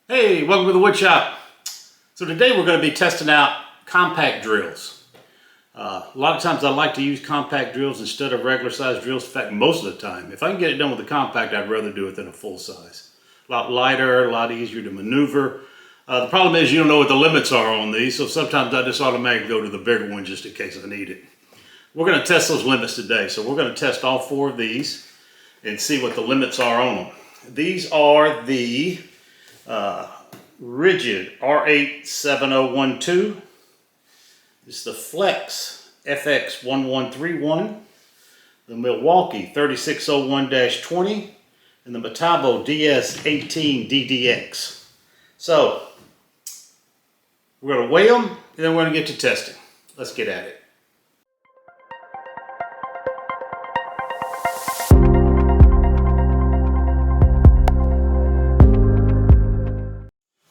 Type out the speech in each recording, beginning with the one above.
Hey, welcome to the Woodshop. So today we're going to be testing out compact drills. A lot of times I like to use compact drills instead of regular size drills. In fact, most of the time. If I can get it done with a compact, I'd rather do it than a full size. A lot lighter, a lot easier to maneuver. The problem is you don't know what the limits are on these, so sometimes I just automatically go to the bigger one just in case I need it. We're going to test those limits today. So we're going to test all four of these and see what the limits are on them. These are the Ridgid R87012. It's the Flex FX1131, the Milwaukee 3601-20, and the Metabo DS18DDX. So we're going to weigh them and then we're going to get to testing. Let's get at it.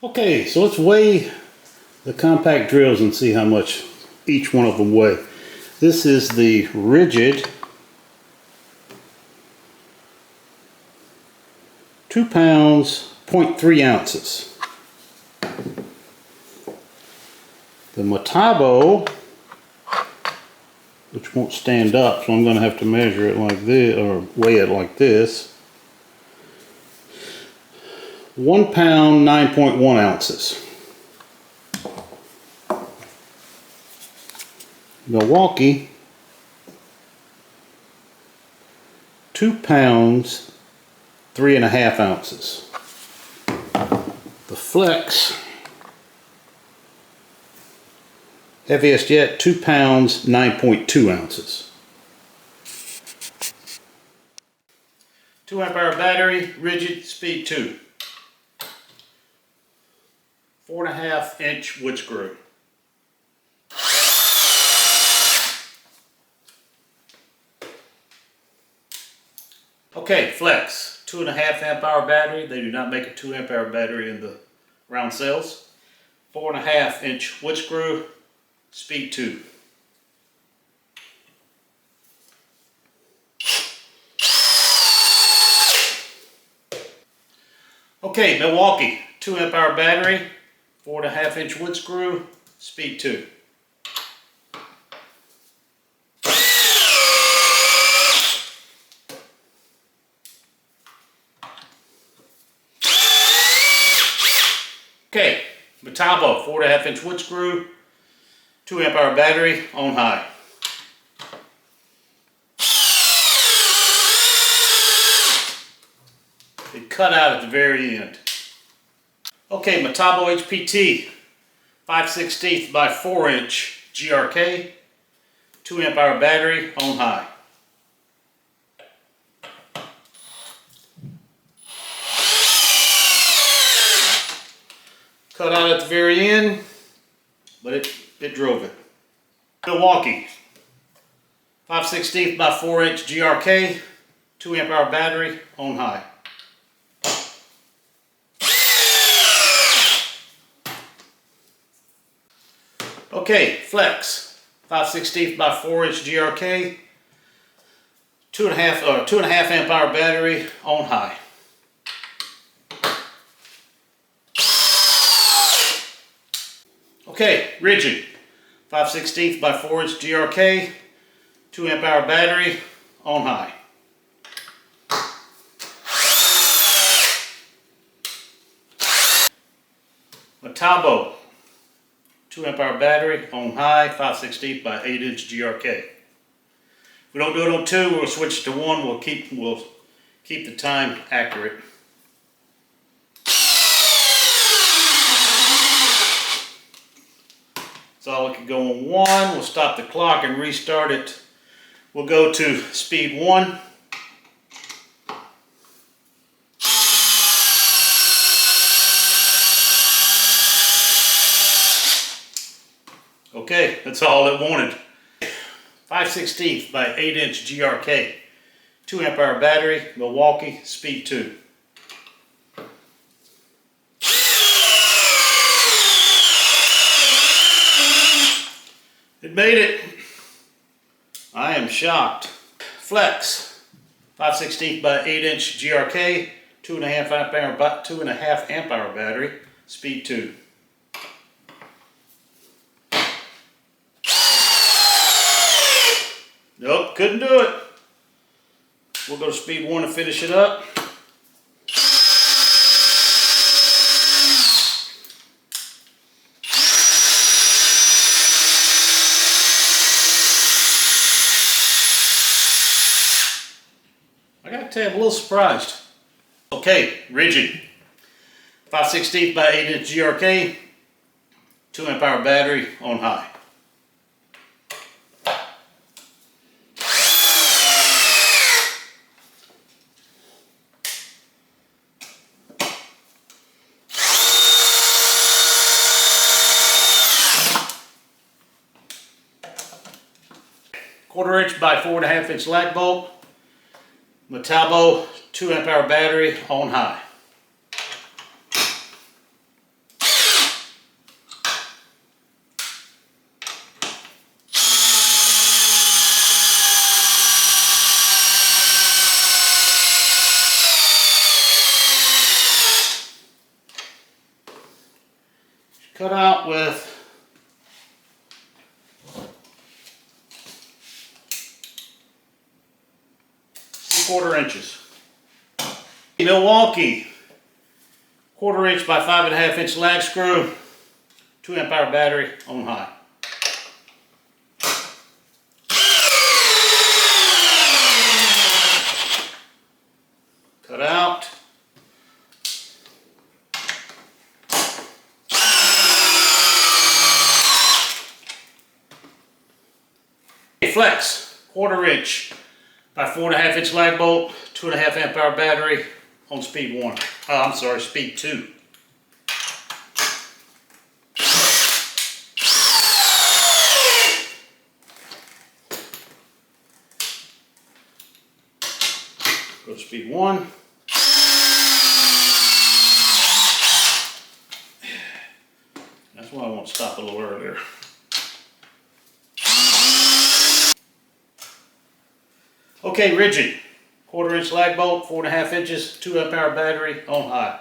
Okay, so let's weigh the compact drills and see how much each one of them weigh. This is the Ridgid 2 pounds, 0.3 ounces. The Metabo, which won't stand up, so I'm going to have to measure it like this, or weigh it like this. 1 pound, 9.1 ounces. Milwaukee, 2 pounds, 3.5 ounces. The Flex, heaviest yet, 2 pounds, 9.2 ounces. 2 amp hour battery, Ridgid, speed 2. 4.5 inch wood screw. Okay, Flex, 2.5 amp hour battery. They do not make a 2 amp hour battery in the round cells. 4.5 inch wood screw, speed 2. Okay, Milwaukee, 2 amp hour battery, 4.5 inch wood screw, speed 2. Okay, Metabo, 4.5 inch wood screw, 2 amp hour battery, on high. It cut out at the very end. Okay, Metabo HPT, 5/16 by 4 inch GRK, 2 amp hour battery, on high. Cut out at the very end, but it drove it. Milwaukee, 5/16 by 4 inch GRK, 2 amp hour battery, on high. Okay, Flex, 5/16 by 4 inch GRK, 2.5 amp hour battery, on high. Okay, Ridgid, 5/16 by 4 inch GRK, 2 amp hour battery, on high. Metabo, 2 amp hour battery, on high, 5/16 by 8 inch GRK. If we don't do it on 2, we'll switch to 1. We'll keep the time accurate. So we can go on 1. We'll stop the clock and restart it. We'll go to speed 1. Okay, that's all it wanted. 5/16 by 8 inch GRK, 2 amp hour battery, Milwaukee, speed 2. It made it. I am shocked. Flex, 5/16 by 8 inch GRK, 2.5 amp hour battery, speed 2. Nope, couldn't do it. We'll go to speed 1 to finish it up. I gotta tell you, I'm a little surprised. Okay, Ridgid. 5/16 by 8" GRK, 2 amp hour battery on high. Quarter-inch by 4.5" lag bolt. Metabo 2 amp hour battery on high. Cut out with 3/4 inches. Milwaukee 1/4 inch by 5.5" lag screw, 2 amp hour battery on high. Cut out. Flex 1/4 inch by 4.5" lag bolt, 2.5 amp hour battery on speed 1. I'm sorry, speed 2. Go to speed 1. That's why I want to stop a little earlier. Okay, Ridgid. 1/4 inch lag bolt, 4.5 inches, 2 amp hour battery on high.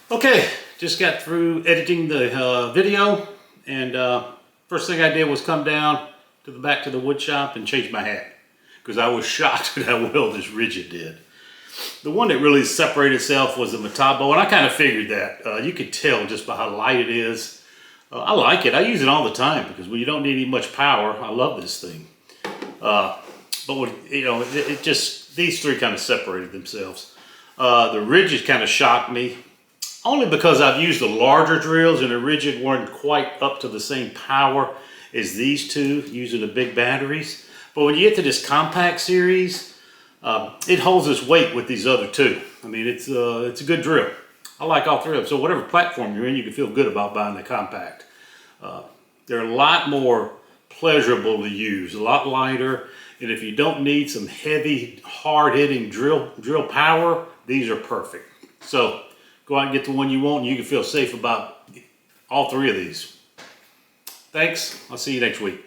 Okay, just got through editing the video, and first thing I did was come down to the back to the wood shop and change my hat, because I was shocked at how well this Ridgid did. The one that really separated itself was the Metabo, and I kind of figured that. You could tell just by how light it is. I like it. I use it all the time, because when you don't need much power, I love this thing. But when, it just, these three kind of separated themselves. The Ridgid kind of shocked me. Only because I've used the larger drills and the Ridgid weren't quite up to the same power as these two using the big batteries. But when you get to this compact series, it holds its weight with these other two. I mean, it's a good drill. I like all three of them. So whatever platform you're in, you can feel good about buying the compact. They're a lot more pleasurable to use, a lot lighter. And if you don't need some heavy, hard-hitting drill power, these are perfect. So go out and get the one you want, and you can feel safe about all three of these. Thanks. I'll see you next week.